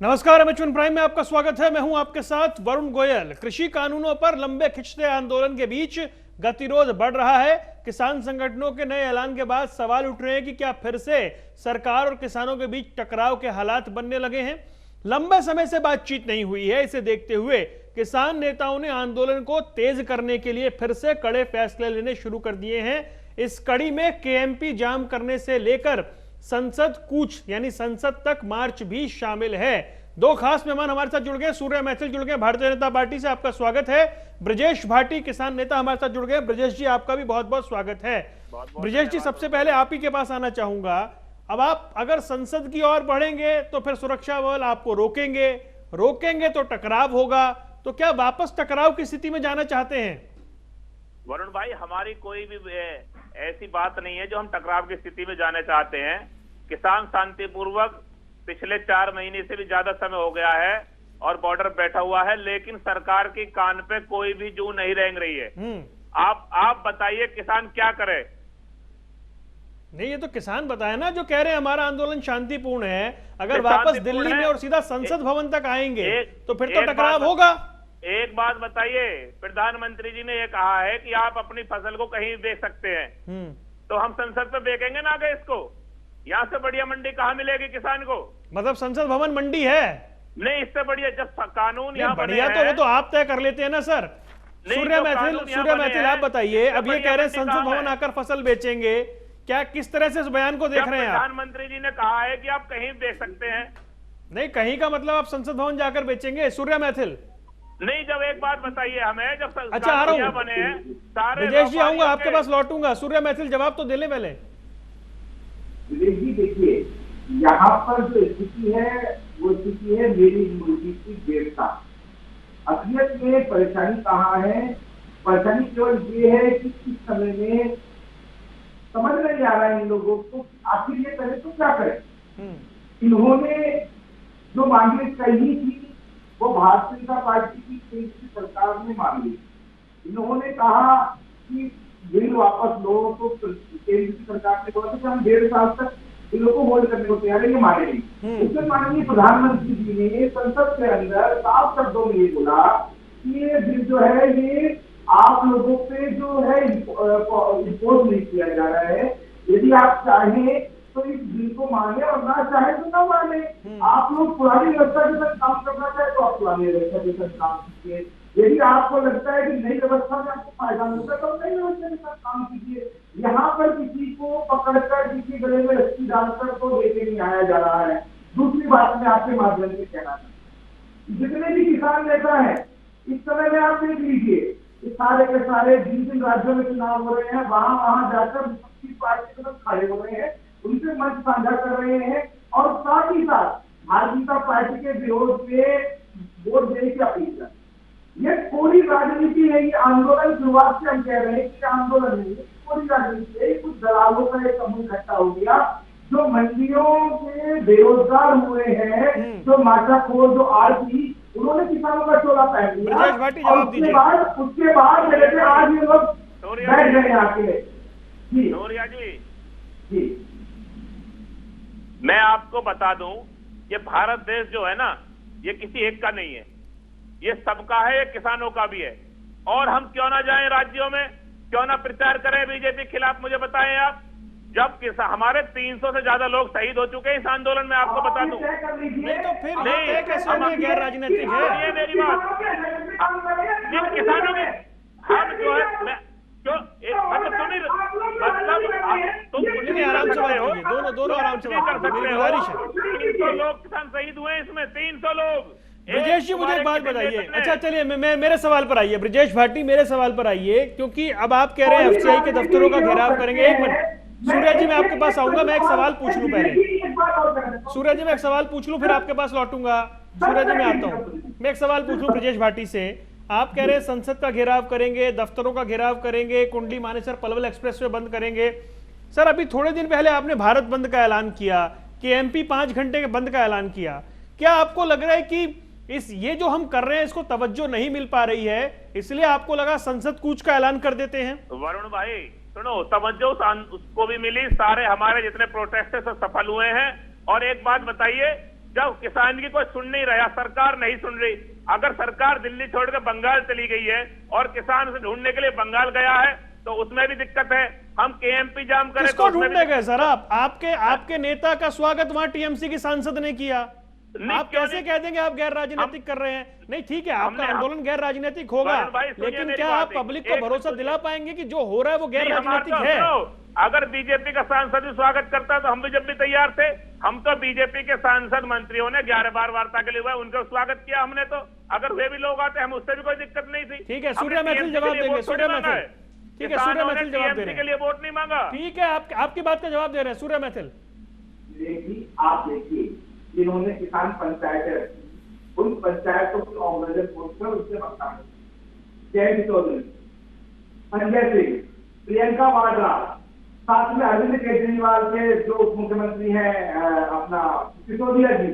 नमस्कार, एमएच1 प्राइम में आपका स्वागत है। मैं हूं आपके साथ वरुण गोयल। कृषि कानूनों पर लंबे खिंचते आंदोलन के बीच गतिरोध बढ़ रहा है। किसान संगठनों के नए ऐलान के बाद सवाल उठ रहे हैं कि क्या फिर से सरकार और किसानों के बीच टकराव के हालात बनने लगे हैं। लंबे समय से बातचीत नहीं हुई है। इसे देखते हुए किसान नेताओं ने आंदोलन को तेज करने के लिए फिर से कड़े फैसले लेने शुरू कर दिए हैं। इस कड़ी में केएमपी जाम करने से लेकर संसद कूच यानी संसद तक मार्च भी शामिल है। दो खास मेहमान हमारे साथ जुड़ गए। सूर्य मैथिल जुड़ गए भारतीय जनता पार्टी से, आपका स्वागत है। ब्रजेश भाटी किसान नेता हमारे साथ जुड़ गए। ब्रजेश जी, आपका भी बहुत बहुत स्वागत है। ब्रजेश जी, सबसे पहले आप ही के पास आना चाहूंगा। अब आप अगर संसद की ओर बढ़ेंगे तो फिर सुरक्षा बल आपको रोकेंगे तो टकराव होगा। तो क्या वापस टकराव की स्थिति में जाना चाहते हैं? वरुण भाई, हमारी कोई भी ऐसी बात नहीं है जो हम टकराव की स्थिति में जाना चाहते हैं। किसान शांतिपूर्वक पिछले 4 महीने से भी ज्यादा समय हो गया है और बॉर्डर बैठा हुआ है, लेकिन सरकार की कान पे कोई भी जू नहीं रेंग रही है। आप बताइए किसान क्या करे? नहीं, ये तो किसान बताए ना, जो कह रहे हैं हमारा आंदोलन शांतिपूर्ण है। अगर वापस दिल्ली में और सीधा संसद भवन तक आएंगे तो फिर तो टकराव होगा। एक बात बताइए, प्रधानमंत्री जी ने यह कहा है कि आप अपनी फसल को कहीं भी बेच सकते हैं, तो हम संसद पे बेचेंगे ना गए इसको? यहाँ से बढ़िया मंडी कहाँ मिलेगी किसान को? मतलब संसद भवन मंडी है? नहीं, इससे बढ़िया जब कानून यहाँ बढ़िया तो वो तो आप तय कर लेते हैं ना सर। सूर्य मैथिल आप बताइए, अब ये कह रहे हैं संसद भवन आकर फसल बेचेंगे, क्या किस तरह से इस बयान को देख रहे हैं आप? प्रधानमंत्री जी ने कहा है कि आप कहीं बेच सकते हैं। नहीं, कहीं का मतलब आप संसद भवन जाकर बेचेंगे? सूर्य मैथिल नहीं, जब एक बात बताइए हमें, जब अच्छा आ रहा हूँ बने हैं सारे। ब्रजेश जी, आऊंगा आपके पास, लौटूंगा। सूर्य मैथिल जवाब तो दे ले पहले। जी देखिए, यहाँ पर जो स्थिति है वो स्थिति है मेरी मुर्गी की देवता। असलियत में परेशानी कहाँ है? परेशानी केवल ये है कि इस समय में समझ नहीं आ रहा है इन लोगों को आखिर ये करें तो क्या करें। इन्होंने जो मांगे कही थी वो भारतीय जनता पार्टी की केंद्र सरकार ने मांगी। इन्होंने कहा कि बिल वापस लो, तो केंद्र की सरकार ने बोला कि हम 1.5 साल तक बिलों को होल्ड करने को तैयार है, ये मानेंगे। उसमें माननीय प्रधानमंत्री जी ने संसद के अंदर साफ शब्दों में ये बोला कि ये बिल जो है ये आप लोगों पे जो है इम्पोज नहीं किया जा रहा है। यदि आप चाहें तो इस बिल को माने और ना चाहे तो ना माने। आप लोग पुरानी व्यवस्था के साथ काम करना चाहे तो आप पुरानी व्यवस्था के साथ काम कीजिए। यदि आपको लगता है कि नई व्यवस्था में आपको फायदा मिलता है तो नई व्यवस्था के साथ काम कीजिए। यहाँ पर किसी को पकड़कर किसी गले में रस्सी डालकर तो लेके नहीं आया जा रहा है। दूसरी बात मैं आपके माध्यम से कहना चाहता हूँ, जितने भी किसान नेता है इस समय में आप देख लीजिए, सारे के सारे जिन राज्यों में चुनाव हो रहे हैं वहां जाकर विपक्षी पार्टी के साथ खड़े हो रहे हैं, उनसे मंच साझा कर रहे हैं और साथ ही साथ भारतीय जनता पार्टी के विरोध में वोट देने की अपील कर। ये पूरी राजनीति है। ये आंदोलन शुरुआत से हम कह रहे हैं कि आंदोलन नहीं, पूरी राजनीति है। कुछ दलालों का एक समूह इकट्ठा हो गया जो मंडियों के बेरोजगार हुए हैं, जो माचाखोर, जो आरती, उन्होंने किसानों का टोला पहन लिया। उसके बाद मेरे से आज ये लोग बैठ गए आके। जी सूर्या जी, जी मैं आपको बता दूं, ये भारत देश जो है ना, ये किसी एक का नहीं है, ये सबका है, ये किसानों का भी है। और हम क्यों ना जाएं राज्यों में, क्यों ना प्रचार करें बीजेपी के खिलाफ? मुझे बताएं आप, जब हमारे 300 से ज्यादा लोग शहीद हो चुके हैं इस आंदोलन में, आपको बता दूं। नहीं तो फिर नहीं, गैर राजनीतिक है। ये मेरी बात, जिन किसानों में हम जो है आराम से बात कीजिए, दोनों आराम से बात कीजिए, मेरी गुजारिश है। 300 लोग किसान शहीद हुए इसमें, 300 लोग। ब्रजेश जी, मुझे एक बात बताइए। अच्छा चलिए, मेरे सवाल पर आइए। ब्रजेश भाटी, मेरे सवाल पर आइए, क्योंकि अब आप कह रहे हैं एफसीआई के दफ्तरों का घेराव करेंगे। एक मिनट सूर्य जी, मैं आपके पास आऊंगा, मैं एक सवाल पूछ लूं पहले। सूर्य जी, मैं एक सवाल पूछ लूं, फिर आपके पास लौटूंगा। सूर्य जी, मैं आता हूं, मैं एक सवाल पूछ लूं ब्रजेश भाटी से। आप कह रहे हैं संसद का घेराव करेंगे, दफ्तरों का घेराव करेंगे, कुंडली मानेसर पलवल एक्सप्रेसवे बंद करेंगे। सर, अभी थोड़े दिन पहले आपने भारत बंद का ऐलान किया, केएमपी 5 घंटे के बंद का ऐलान किया। क्या आपको लग रहा है कि ये जो हम कर रहे हैं इसको तवज्जो नहीं मिल पा रही है, इसलिए आपको लगा संसद कूच का ऐलान कर देते हैं? वरुण भाई सुनो, तवज्जो उसको भी मिली, सारे हमारे जितने प्रोटेस्ट है सब सफल हुए हैं। और एक बात बताइए, जब किसान की कोई सुन नहीं रहा, सरकार नहीं सुन रही। अगर सरकार दिल्ली छोड़कर बंगाल चली गई है और किसान उसे ढूंढने के लिए बंगाल गया है तो उसमें भी दिक्कत है। हम केएमपी जाम करें किसको ढूंढने गए सर? आपके नेता का स्वागत वहां टीएमसी की सांसद ने किया। आप कैसे कह देंगे आप गैर राजनीतिक कर रहे हैं? नहीं ठीक है, आपका आंदोलन गैर राजनीतिक होगा, लेकिन क्या आप पब्लिक को भरोसा दिला पाएंगे कि जो हो रहा है वो गैर राजनीतिक है? अगर बीजेपी का सांसद भी स्वागत करता तो हम भी जब भी तैयार थे। हम तो बीजेपी के सांसद मंत्रियों ने 11 बार वार्ता के लिए हुआ, उनका स्वागत किया हमने। तो अगर वे भी लोग आते हम उससे भी कोई दिक्कत नहीं थी। ठीक है, सूर्य मैथिल जवाब देंगे। सूर्य मैथिल, ठीक है, सूर्य मैथिल जवाब दे रहे हैं। के लिए वोट नहीं मांगा। ठीक है, आपकी बात का जवाब दे रहे हैं सूर्य मैथिल। आप देखिए, जिन्होंने किसान पंचायतें रखी, उन पंचायतों की ऑर्गेनाइजर पोस्टर उससे मकान, जयंत चौधरी, संजय सिंह, प्रियंका वाड्रा, साथ में अरविंद केजरीवाल के जो उप मुख्यमंत्री हैं अपना सिसोदिया जी,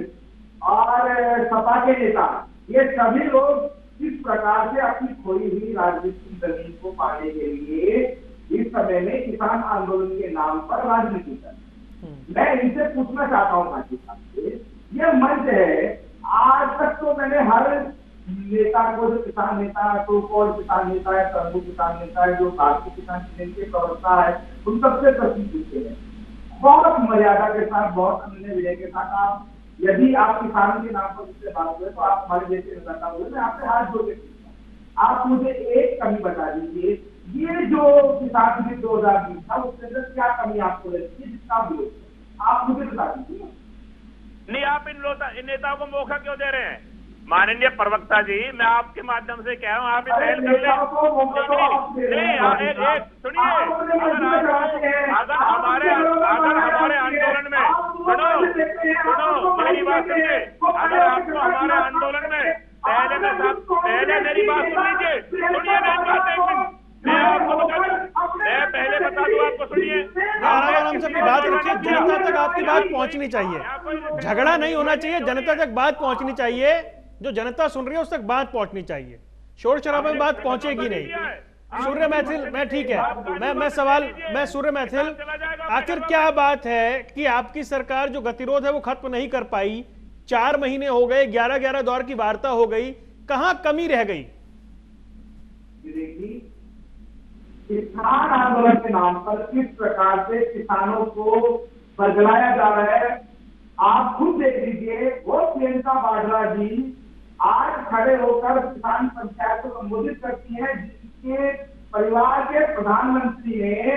और सपा के नेता, ये सभी लोग किस प्रकार से अपनी खोई हुई राजनीतिक जमीन को पाने के लिए इस समय में किसान आंदोलन के नाम पर राजनीति कर। मैं इनसे पूछना चाहता हूँ पाकिस्तान से, ये मंच है, आज तक तो मैंने हर नेता को, जो किसान नेता, तो कौन किसान नेता है, प्रभु किसान नेता है, जो भारतीय किसान यूनियन के प्रवक्ता है, उन सबसे प्रश्न पूछे हैं बहुत मर्यादा के साथ, बहुत अन्य विनय के साथ। आप यदि आप किसान के नाम पर मुझसे बात करें तो आप हमारे देश के नेता हुए, मैं आपसे हाथ जोड़ के पूछूंगा, आप मुझे एक कमी बता दीजिए, ये जो किसान बिल 2020 था उसके अंदर क्या कमी आपको लगती है जिसका विरोध, आप मुझे बता दीजिए। नहीं, आप इन नेताओं को मौका क्यों दे रहे हैं? माननीय प्रवक्ता जी, मैं आपके माध्यम से कह रहा हूँ, आप इस पहल कर लें। सुनिए, अगर हमारे आंदोलन में, सुनो मेरी बात सुनिए, अगर आपको हमारे आंदोलन में पहले मेरी बात सुन लीजिए, सुनिए मेरी बात एक मिनट, मैं आपको बता दूं, मैं पहले बता दूं आपको, सुनिए, आराम से अपनी बात रखिए, जनता तक आपकी बात पहुंचनी चाहिए, झगड़ा नहीं होना चाहिए, जनता तक बात पहुंचनी चाहिए, जो जनता सुन रही है उस तक बात पहुंचनी चाहिए, शोर शराबे में बात पहुंचेगी नहीं। सूर्य मैथिल, मैं ठीक है, मैं सूर्य मैथिल, आखिर क्या बात है कि आपकी सरकार जो गतिरोध है वो खत्म नहीं कर पाई? 4 महीने हो गए, 11-11 दौर की वार्ता हो गई, कहां कमी रह गई? किसान आंदोलन के नाम पर किस प्रकार से किसानों को बरगलाया जा रहा है, आप खुद देख लीजिए। वो प्रियंका वाड्रा जी आज खड़े होकर किसान पंचायत को संबोधित करती है, जिसके परिवार के प्रधानमंत्री ने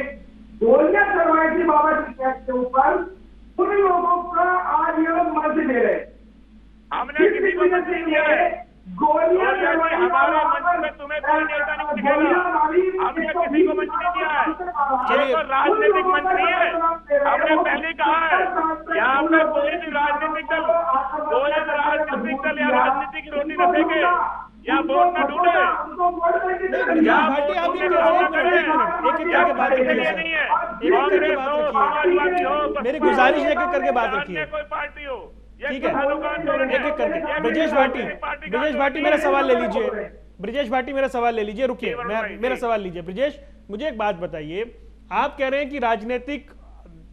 गोलियां चलवाई थी बाबा जी के ऊपर, उन लोगों का आज ये लोग मंच दे रहे। हमने किसी को मंच नहीं दिया है, गोलियां चलवाई, हमारे मंच में तुम्हें कोई नेता नहीं दिखेगा, हमने किसी को मंच नहीं दिया है, ये तो राजनीतिक मंच नहीं है। हमने पहले कहा है, यहाँ पे कोई भी राजनीतिक दल या राजनीति की रोटी न फेंके या वोट न ढूंढे। मेरी गुजारिश है कि करके बात रखिए, कोई पार्टी हो, ठीक है, एक एक करके। ब्रजेश भाटी मेरा सवाल ले लीजिए, ब्रजेश भाटी मेरा सवाल ले लीजिए, रुकिए, मेरा सवाल लीजिए। ब्रजेश, मुझे एक बात बताइए, आप कह रहे हैं कि राजनीतिक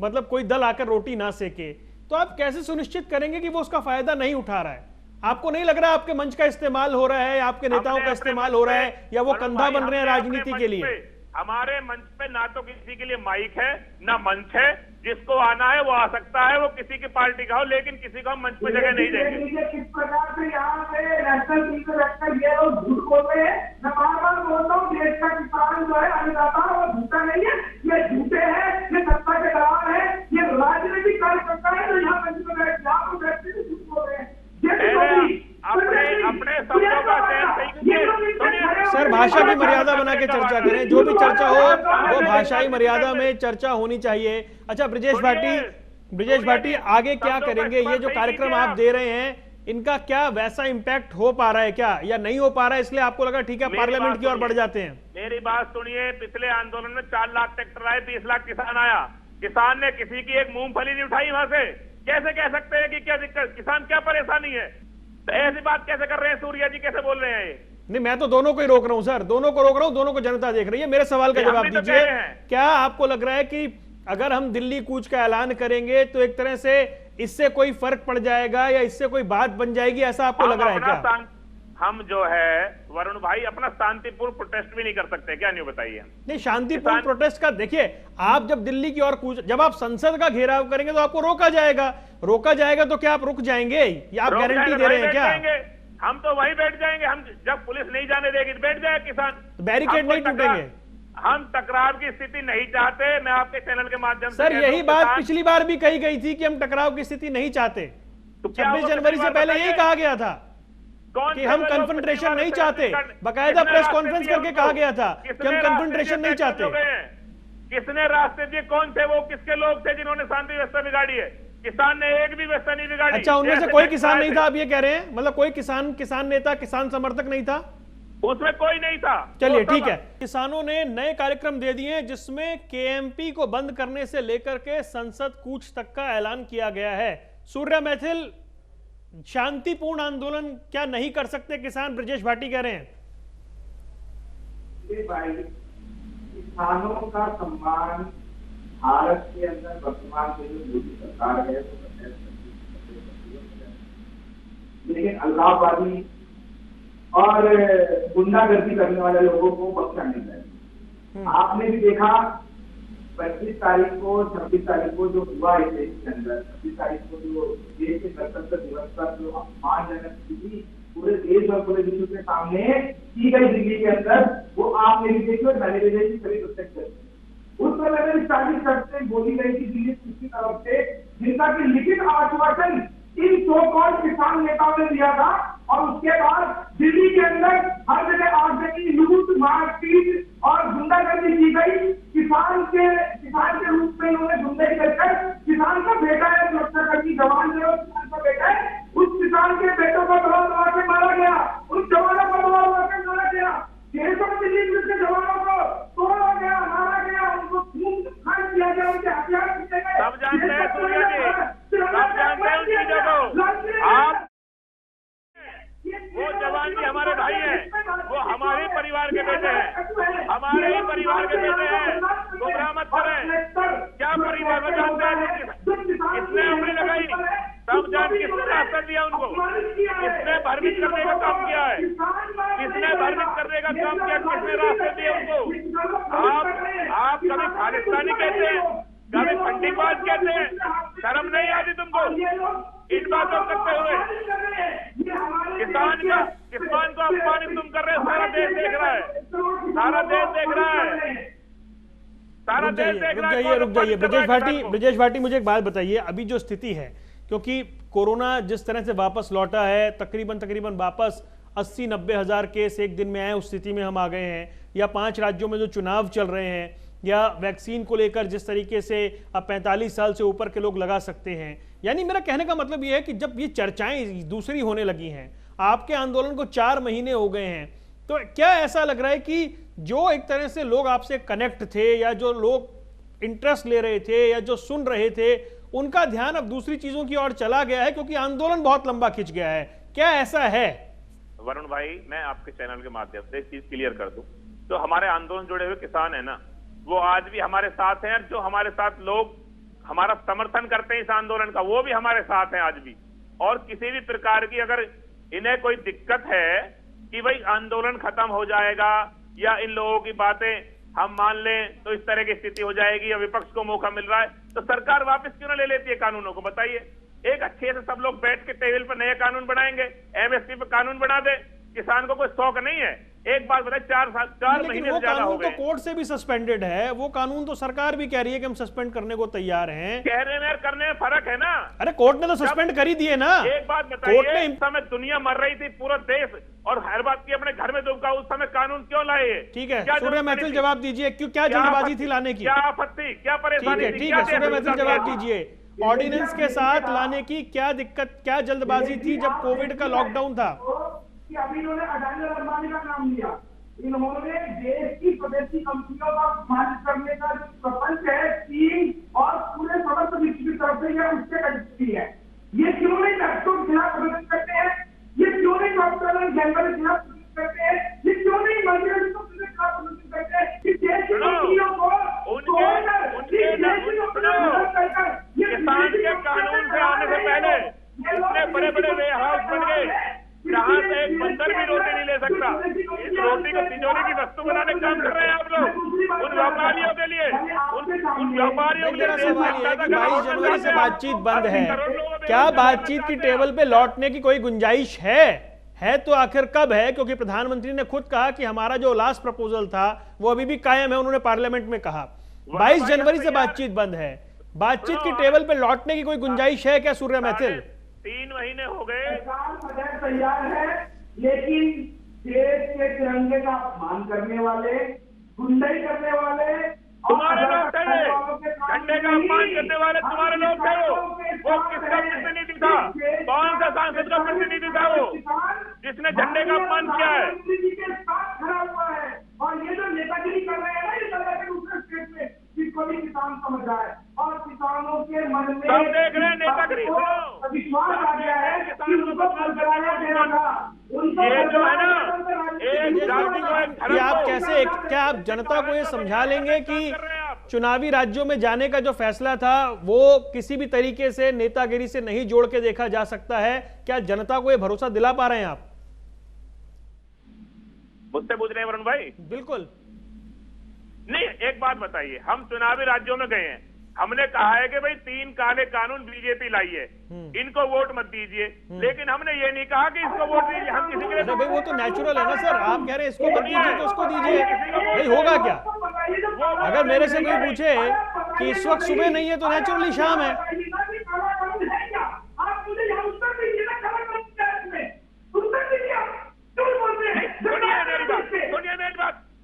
मतलब कोई दल आकर रोटी ना सेके, तो आप कैसे सुनिश्चित करेंगे कि वो उसका फायदा नहीं उठा रहा है? आपको नहीं लग रहा आपके मंच का इस्तेमाल हो रहा है, आपके नेताओं का इस्तेमाल हो रहा है, या वो कंधा बन रहे हैं राजनीति के लिए? हमारे मंच पे ना तो किसी के लिए माइक है ना मंच है, जिसको आना है वो आ सकता है, वो किसी की पार्टी का हो, लेकिन किसी को हम मंच पे जगह नहीं देंगे। किस प्रकार से यहाँ पे नेशनल टीम रखकर ये लोग झूठ बोल रहे हैं। मैं बार-बार बोलता हूँ, देश का किसान जो है अन्नदाता, वो झूठा नहीं है, ये झूठे हैं, ये सत्ता के दलाल है, ये राजनीतिक कार्यकर्ता है जो यहाँ मंच पे बैठते हैं झूठ बोल रहे हैं। अपने शब्दों का चयन सर, भाषा की मर्यादा बना के चर्चा करें, जो भी चर्चा हो वो भाषाई मर्यादा में चर्चा होनी चाहिए। अच्छा ब्रजेश भाटी आगे क्या करेंगे? ये जो कार्यक्रम आप दे रहे हैं, इनका क्या वैसा इम्पैक्ट हो पा रहा है क्या, या नहीं हो पा रहा है, इसलिए आपको लगा ठीक है पार्लियामेंट की ओर बढ़ जाते हैं? मेरी बात सुनिए, पिछले आंदोलन में 4 लाख ट्रैक्टर आए, 20 लाख किसान आया, किसान ने किसी की एक मूंगफली नहीं उठाई वहां से। कैसे कह सकते हैं कि क्या दिक्कत, किसान क्या परेशानी है? तो ऐसी बात कैसे कर रहे हैं सूर्या जी, कैसे बोल रहे हैं ये? नहीं, मैं तो दोनों को ही रोक रहा हूं सर, दोनों को रोक रहा हूं, दोनों को जनता देख रही है। मेरे सवाल का जवाब दीजिए, क्या आपको लग रहा है कि अगर हम दिल्ली कूच का ऐलान करेंगे तो एक तरह से इससे कोई फर्क पड़ जाएगा या इससे कोई बात बन जाएगी, ऐसा आपको लग रहा है क्या? हम जो है वरुण भाई अपना शांतिपूर्ण प्रोटेस्ट भी नहीं कर सकते क्या? नहीं बताइए। नहीं, शांतिपूर्ण प्रोटेस्ट का देखिए, आप जब दिल्ली की ओर जब आप संसद का घेराव करेंगे तो आपको रोका जाएगा तो क्या आप रुक जाएंगे? या आप गारंटी दे रहे हैं क्या? हम तो वहीं बैठ जाएंगे। हम जब पुलिस नहीं जाने देगी तो बैठ जाए किसान, बैरिकेड नहीं टूटेंगे। हम टकराव की स्थिति नहीं चाहते। मैं आपके चैनल के माध्यम से सर यही बात पिछली बार भी कही गई थी कि हम टकराव की स्थिति नहीं चाहते। 26 जनवरी से पहले यही कहा गया था कि हम कन्फ्रंटेशन नहीं चाहते। बाकायदा प्रेस कॉन्फ्रेंस करके कहा गया था कि हम कन्फ्रंटेशन नहीं चाहते। किसने रास्ते दिए? कौन थे वो? किसके लोग थे जिन्होंने शांति व्यवस्था बिगाड़ी है? किसान ने एक भी व्यवस्था नहीं बिगाड़ी। अच्छा, उनमें से कोई किसान नहीं था, आप ये कह रहे हैं? मतलब कोई किसान नेता, किसान समर्थक नहीं था? उसमें कोई नहीं था। चलिए ठीक है। किसानों ने नए कार्यक्रम दे दिए हैं जिसमें केएमपी को बंद करने से लेकर के संसद कूच तक का ऐलान किया गया है। सूर्य मैथिल, शांतिपूर्ण आंदोलन क्या नहीं कर सकते किसान? ब्रजेश भाटी कह रहे हैं। किसानों का सम्मान भारत के अंदर वर्तमान में जो मोदी सरकार है वो, लेकिन अल्लाहवादी और गुंडागर्दी करने वाले लोगों को बख्शा नहीं जाएगा। आपने भी देखा 25 तारीख को 26 तारीख को जो हुआ है देश के अंदर, 26 तारीख को जो देश के गणतंत्र दिवस पर जो अपमानजनक स्थिति पूरे देश और पूरे विश्व के सामने की गई दिल्ली के अंदर, वो आपने भी देखी और मैंने भी देखी सभी प्रत्यक्ष। उस समय में स्टार्टिंग करते बोली गई थी दिल्ली की तरफ से, जिनका की लिखित आश्वासन इन सो कॉल्ड किसान नेताओं ने दिया था, और उसके बाद दिल्ली के अंदर हर जगह आगजनी, लूट, मारपीट और गुंडागर्दी की गई। किसान के रूप में इन्होंने गुंडाई कर किसान का बेटा है, सुरक्षाकर्मी जवान जो किसान का बेटा है, उस किसान के बेटों को दबा के मारा गया, उन जवानों को दबा के मारा गया, दिल्ली पुलिस के जवानों को तोड़ा गया, मारा गया, उनको खून खर्च किया गया, उनके हथियार पीटे गए। सब जानते हैं सूर्या जी, सब जानते हैं उन चीजों को। आप वो जवान भी हमारे भाई हैं, वो हमारे परिवार के बेटे हैं, हमारे ही परिवार के बेटे हैं। गुमराह मत करें। क्या परिवार में जानते हैं किसने उंगली लगाई? सब जान किसने रास्ता दिया उनको? किसने भ्रमित करने का काम किया है? किसने भ्रमित करने का काम किया? किसने रास्ते दिए उनको? आप कभी खालिस्तानी कहते हैं, कभी फंडीबाज कहते हैं, शर्म नहीं आती तुमको इन बातों करते हुए? किसान को अपमानित तुम कर रहे हो। सारा देश देख रहा है, सारा देश देख रहा है, सारा देश देख रहा है। रुक जाइए ब्रजेश भाटी, मुझे एक बात बताइए। अभी जो स्थिति है, क्योंकि कोरोना जिस तरह से वापस लौटा है, तकरीबन वापस 80-90 हजार केस एक दिन में आए, उस स्थिति में हम आ गए हैं, या 5 राज्यों में जो चुनाव चल रहे हैं, या वैक्सीन को लेकर जिस तरीके से अब 45 साल से ऊपर के लोग लगा सकते हैं। यानी मेरा कहने का मतलब यह है कि जब ये चर्चाएं दूसरी होने लगी हैं, आपके आंदोलन को 4 महीने हो गए हैं, तो क्या ऐसा लग रहा है कि जो एक तरह से लोग आपसे कनेक्ट थे, या जो लोग इंटरेस्ट ले रहे थे, या जो सुन रहे थे, उनका ध्यान अब दूसरी चीजों की ओर चला गया है, क्योंकि आंदोलन बहुत लंबा खिंच गया है? क्या ऐसा है? वरुण भाई, मैं आपके चैनल के माध्यम से एक चीज क्लियर कर दूं, तो हमारे आंदोलन जुड़े हुए किसान है ना, वो आज भी हमारे साथ हैं। और जो हमारे साथ लोग हमारा समर्थन करते हैं इस आंदोलन का, वो भी हमारे साथ हैं आज भी। और किसी भी प्रकार की अगर इन्हें कोई दिक्कत है कि भाई आंदोलन खत्म हो जाएगा या इन लोगों की बातें हम मान लें तो इस तरह की स्थिति हो जाएगी, या विपक्ष को मौका मिल रहा है, तो सरकार वापस क्यों ना ले लेती है कानूनों को? बताइए। एक अच्छे से सब लोग बैठ के टेबल पर नए कानून बनाएंगे, एमएसपी पे कानून बना दे। किसान को कोई शौक नहीं है। एक बात बताए, 4 महीने से ज्यादा हो गए। तो कोर्ट से भी सस्पेंडेड है वो कानून, तो सरकार भी कह रही है कि हम सस्पेंड करने को तैयार हैं। कहने में करने में फर्क है ना। अरे कोर्ट ने तो सस्पेंड कर ही दिए ना। एक बात बताइए, उस समय दुनिया मर रही थी, पूरा देश, और हर बात की अपने घर में दुखा, उस समय कानून क्यों लाए? ठीक है, सूर्य मैथिल जवाब दीजिए, क्यों, क्या जल्दबाजी थी लाने की? क्या आपत्ति, क्या परेशानी? ठीक है, सूर्य मैथिल जवाब दीजिए। ऑर्डिनेंस के साथ लाने की क्या दिक्कत, क्या जल्दबाजी थी जब कोविड का लॉकडाउन था? कि अभी इन्होंने अडानी और अंबानी का नाम लिया, इन्होंने देश की स्वदेशी कंपनियों का मालिक करने का जो प्रपंच है चीन और पूरे समस्त विश्व की तरफ से यह उससे कटी है। ये क्यों नहीं डॉक्टरों के खिलाफ प्रदर्शन करते हैं? ये क्यों नहीं डॉक्टर जनरल के खिलाफ प्रदर्शन करते हैं? ये क्यों नहीं मंत्रियों के खिलाफ प्रदर्शन करते हैं? कि देश की कंपनियों को किसान के कानून से आने एक बंदर भी रोटी नहीं ले सकता। इस रोटी को तिजोरी की वस्तु बनाने का काम कर रहे हैं आप लोग, उन व्यापारियों के लिए, उन व्यापारियों के लिए। मेरा सवाल ये है कि 22 जनवरी से बातचीत बंद है, क्या बातचीत की टेबल पे लौटने की कोई गुंजाइश है तो आखिर कब है? क्योंकि प्रधानमंत्री ने खुद कहा कि हमारा जो लास्ट प्रपोजल था वो अभी भी कायम है, उन्होंने पार्लियामेंट में कहा। 22 जनवरी से बातचीत बंद है, बातचीत की टेबल पे लौटने की कोई गुंजाइश है क्या सूर्य मैथिल? 3 महीने हो गए, तैयार है, लेकिन देश के तिरंगे का अपमान करने वाले, गुंडाई करने वाले तुम्हारे लोग थे, झंडे का अपमान करने वाले तुम्हारे लोग थे। वो किसका प्रतिनिधि था? कौन सा सांसद का प्रतिनिधि था वो जिसने झंडे का अपमान किया है? और ये जो नेतागिरी कर रहे हैं ना, ये जनता के दूसरे स्टेट में, जिसको भी किसान समझ रहा है और किसानों के मन में सब देख रहे हैं नेतागिरी। विश्वास आ गया है कि उनको फलसराया जाएगा। ये जो है ना, एक जाति को एक धर्म कि आप को- कैसे, क्या आप जनता को ये समझा लेंगे कि चुनावी राज्यों में जाने का जो फैसला था वो किसी भी तरीके से नेतागिरी से नहीं जोड़ के देखा जा सकता है? क्या जनता को ये भरोसा दिला पा रहे हैं आप? मुझसे पूछ रहे हैं वरुण भाई? बिल्कुल नहीं, एक बात बताइए, हम चुनावी राज्यों में गए हैं, हमने कहा है कि भाई 3 काले कानून बीजेपी लाई है, इनको वोट मत दीजिए, लेकिन हमने ये नहीं कहा कि इसको वोट दीजिए। हम किसी के लिए अरे भाई वो तो नेचुरल है ना सर, आप कह रहे हैं इसको मत दीजिए तो उसको दीजिए, भाई होगा क्या? अगर मेरे से कोई पूछे कि इस वक्त सुबह नहीं है तो नेचुरली शाम है।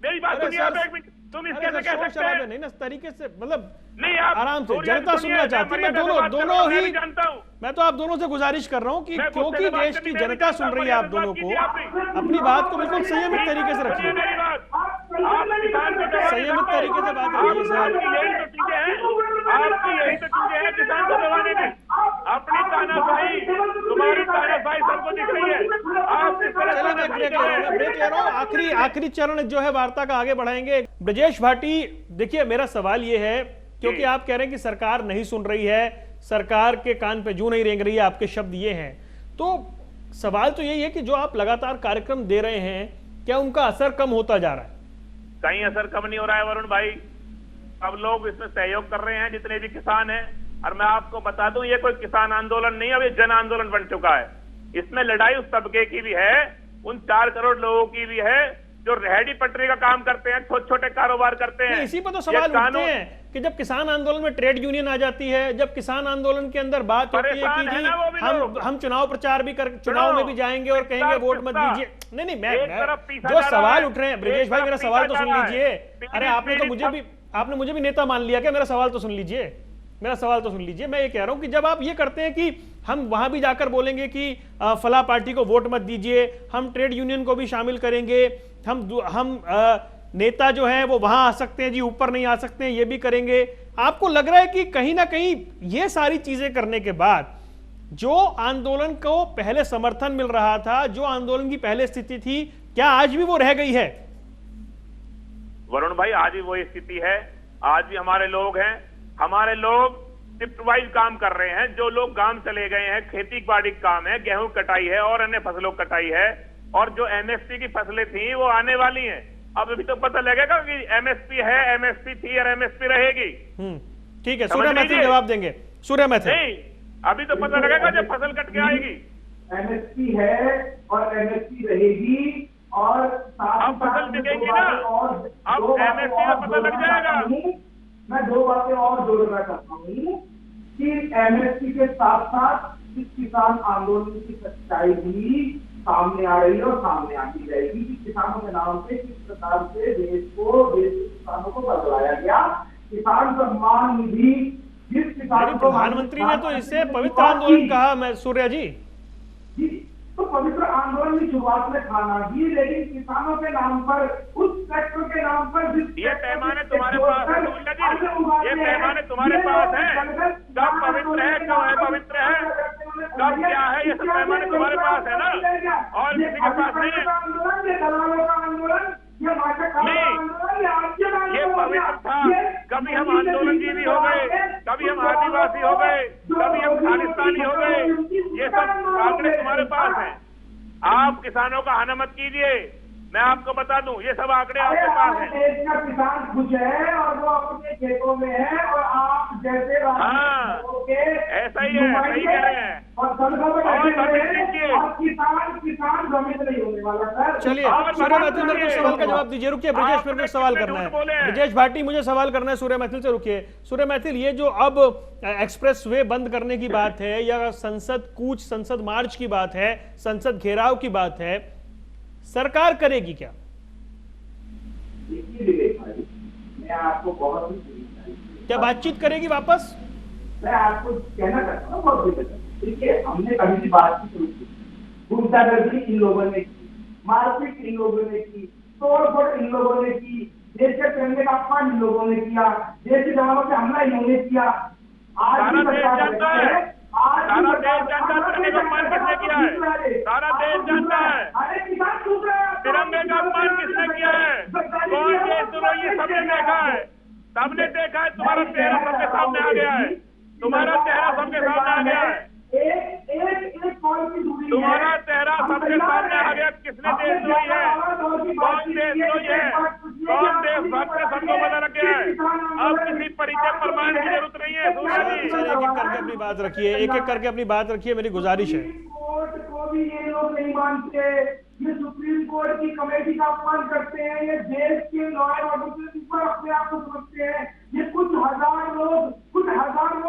मेरी बात सुनिए आप एक मिनट। तुम इसके से कह सकते हैं नहीं ना तरीके से, मतलब नहीं, आप आराम से जनता सुनना चाहती है। मैं दोनों ही जानता हूँ। मैं तो आप दोनों से गुजारिश कर रहा हूं कि क्योंकि देश की जनता सुन रही है आप दोनों को, अपनी बात को बिल्कुल संयमित तरीके से रखिए, संयमित तरीके से बात रखिए सर। आपकी यही तो चीजें हैं किसान को दबाने में, अपनी तानाशाही, तुम्हारी तानाशाही सबको दिख रही है। आप इस तरह चलिए मैं ब्रेक ले रहा हूं। आखिरी चरण जो है वार्ता का आगे बढ़ाएंगे। ब्रजेश भाटी, देखिए मेरा सवाल ये है, क्योंकि आप कह रहे हैं कि सरकार नहीं सुन रही है, सरकार के कान पे जूं नहीं रेंग रही है, आपके शब्द ये हैं, तो सवाल तो यही है कि जो आप लगातार कार्यक्रम दे रहे हैं, क्या उनका असर कम होता जा रहा है? कहीं असर कम नहीं हो रहा है वरुण भाई, अब लोग इसमें सहयोग कर रहे हैं जितने भी किसान हैं। और मैं आपको बता दूं, ये कोई किसान आंदोलन नहीं, अब ये जन आंदोलन बन चुका है। इसमें लड़ाई उस तबके की भी है, उन 4 करोड़ लोगों की भी है जो रेहड़ी पटरी का काम करते हैं, छोटे छोटे कारोबार करते हैं। इसी पर तो सवाल उठते हैं कि जब किसान आंदोलन में ट्रेड यूनियन आ जाती है, जब किसान आंदोलन के अंदर बात होती है कि जी हम चुनाव प्रचार भी कर, चुनाव में भी जाएंगे और कहेंगे वोट मत दीजिए। नहीं मैं जो सवाल उठ रहे हैं ब्रजेश भाई, मेरा सवाल तो सुन लीजिए। अरे आपने मुझे भी नेता मान लिया क्या? मेरा सवाल तो सुन लीजिए, मेरा सवाल तो सुन लीजिए। मैं ये कह रहा हूं कि जब आप ये करते हैं कि हम वहां भी जाकर बोलेंगे कि फला पार्टी को वोट मत दीजिए, हम ट्रेड यूनियन को भी शामिल करेंगे, हम नेता जो है वो वहां आ सकते हैं जी, ऊपर नहीं आ सकते हैं, ये भी करेंगे। आपको लग रहा है कि कहीं ना कहीं ये सारी चीजें करने के बाद जो आंदोलन को पहले समर्थन मिल रहा था, जो आंदोलन की पहले स्थिति थी, क्या आज भी वो रह गई है? वरुण भाई, आज भी वही स्थिति है। आज भी हमारे लोग हैं, हमारे लोग शिफ्ट वाइज काम कर रहे हैं। जो लोग गांव चले गए हैं, खेती बाड़ी का काम है, गेहूं कटाई है और अन्य फसलों कटाई है, और जो एमएसपी की फसलें थी वो आने वाली हैं। अब अभी तो पता लगेगा कि एमएसपी है, एमएसपी थी और एमएसपी रहेगी। ठीक है, सूर्य मैथिल जवाब देंगे। सूर्य मैथिल, नहीं, अभी तो पता लगेगा जब फसल कट के आएगी। एमएसपी है और एमएसपी रहेगी, और अब फसल बिकेगी ना, अब एमएसपी का पता लग जाएगा। मैं 2 बातें और जोड़ना चाहता हूँ कि एमएसपी के साथ साथ इस किसान आंदोलन की सच्चाई भी सामने आ रही है और सामने आती रहेगी कि किसानों के नाम पे किस प्रकार से देश के किसानों को बदलाया गया। किसान सम्मान निधि जिस किसान को प्रधानमंत्री ने तो इसे पवित्र आंदोलन कहा। मैं सूर्या जी, तो पवित्र आंदोलन की शुरुआत में खाना ही, लेकिन किसानों के नाम पर, उस सेक्टर के नाम पर ये पैमाने तुम्हारे पास है सूर्या जी, ये पैमाने तुम्हारे पास है। कब पवित्र है, कब अपवित्र है, कब क्या है, ये सब पैमाने तुम्हारे पास है ना, और किसी के पास नहीं है। नहीं, ये पवित्र था। कभी हम आंदोलनजीवी हो गए, कभी हम आदिवासी हो गए, कभी हम खालिस्तानी हो गए, ये सब आंकड़े तुम्हारे पास हैं। आज आप किसानों का हाना मत कीजिए। मैं आपको बता दूं, ये सब आंकड़े आपके पास हैं। देश का किसान खुश है और वो अपने खेतों में है, और आप जैसे हाँ, ऐसा ही है, सही कह रहे हैं। और किसान भ्रमित नहीं होने वाला सर। चलिए सूर्य मैथिल मेरे को सवाल का जवाब दीजिए। रुकिए ब्रजेश, मेरे को सवाल करना है। ब्रजेश भाटी मुझे सवाल करना है सूर्य मैथिल से। रुकिए सूर्य मैथिल, ये जो अब एक्सप्रेस वे बंद करने की बात है या संसद कूच, संसद मार्च की बात है, संसद घेराव की बात है, सरकार करेगी क्या? देखिए विवेक भाई, मैं आपको बहुत ही क्या बातचीत करेगी वापस? मैं आपको कहना चाहता हूँ बहुत। देखिए हमने कभी भी बातचीत शुरू की, गुंडागर्दी इन लोगों ने की, मारपीट इन लोगों ने की, तोड़फोड़ इन लोगों ने की, देश के तिरंगे का अपमान इन लोगों ने किया, देश के जवानों पे हमला इन्होंने किया। आज भी सरकार जानता है, सारा देश जानता है तिरंगे का अपमान किसने किया है। सारा देश जानता है अरे किसान चुप रहे हैं। तिरंगे का अपमान किसने किया है, कौन देशद्रोही, सबने देखा है, सबने देखा है। तुम्हारा चेहरा सबके सामने आ गया है, तुम्हारा चेहरा सबके सामने आ गया है, तुम्हारा चेहरा सबके सामने आ गया। किसने देशद्रोही है, कौन देशद्रोही है, कौन देशभक्त ने सबको बता रखे है। अब किसी परिचय प्रमाण की जरूरत नहीं है। एक एक करके अपनी बात रखिए, एक एक करके अपनी बात रखिए, मेरी गुजारिश है। कोर्ट को भी ये लोग नहीं मानते, ये सुप्रीम कोर्ट की कमेटी का अपमान करते हैं, ये देश के लॉ एंड ऑर्डर के ऊपर अपने आप को समझते हैं। ये कुछ हजार लोग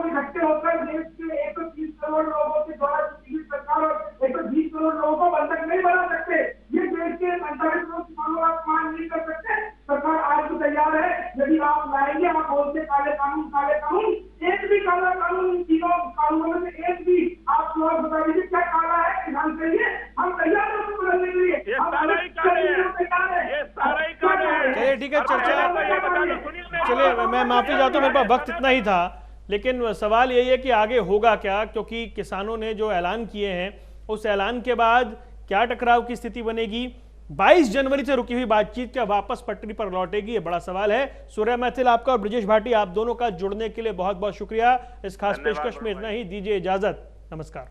इकट्ठे होकर देश के 130 करोड़ लोगों के द्वारा चुनी हुई सरकार और 120 करोड़ लोगों को बंधक नहीं बना सकते। ये देश के 45 करोड़ किसानों का अपमान नहीं कर सकते। सरकार आज भी तैयार है, यदि आप लाएंगे, आप बोलते काले कानून, एक भी काला कानून, इन तीनों कानूनों में से एक भी आप लोग बता दीजिए क्या काला है किसान के लिए। हम तैयार हैं उसको बदलने के लिए। ये सारा ही काले है, ये सारा ही काले है। चलिए ठीक है, चलिए मैं माफी चाहता हूँ, मेरे पास वक्त इतना ही था। लेकिन सवाल यही है कि आगे होगा क्या, क्योंकि किसानों ने जो ऐलान किए हैं उस ऐलान के बाद क्या टकराव की स्थिति बनेगी, 22 जनवरी से रुकी हुई बातचीत क्या वापस पटरी पर लौटेगी, ये बड़ा सवाल है। सूर्य मैथिल आपका और ब्रजेश भाटी आप दोनों का जुड़ने के लिए बहुत बहुत शुक्रिया। इस खास पेशकश में इतना ही, दीजिए इजाजत, नमस्कार।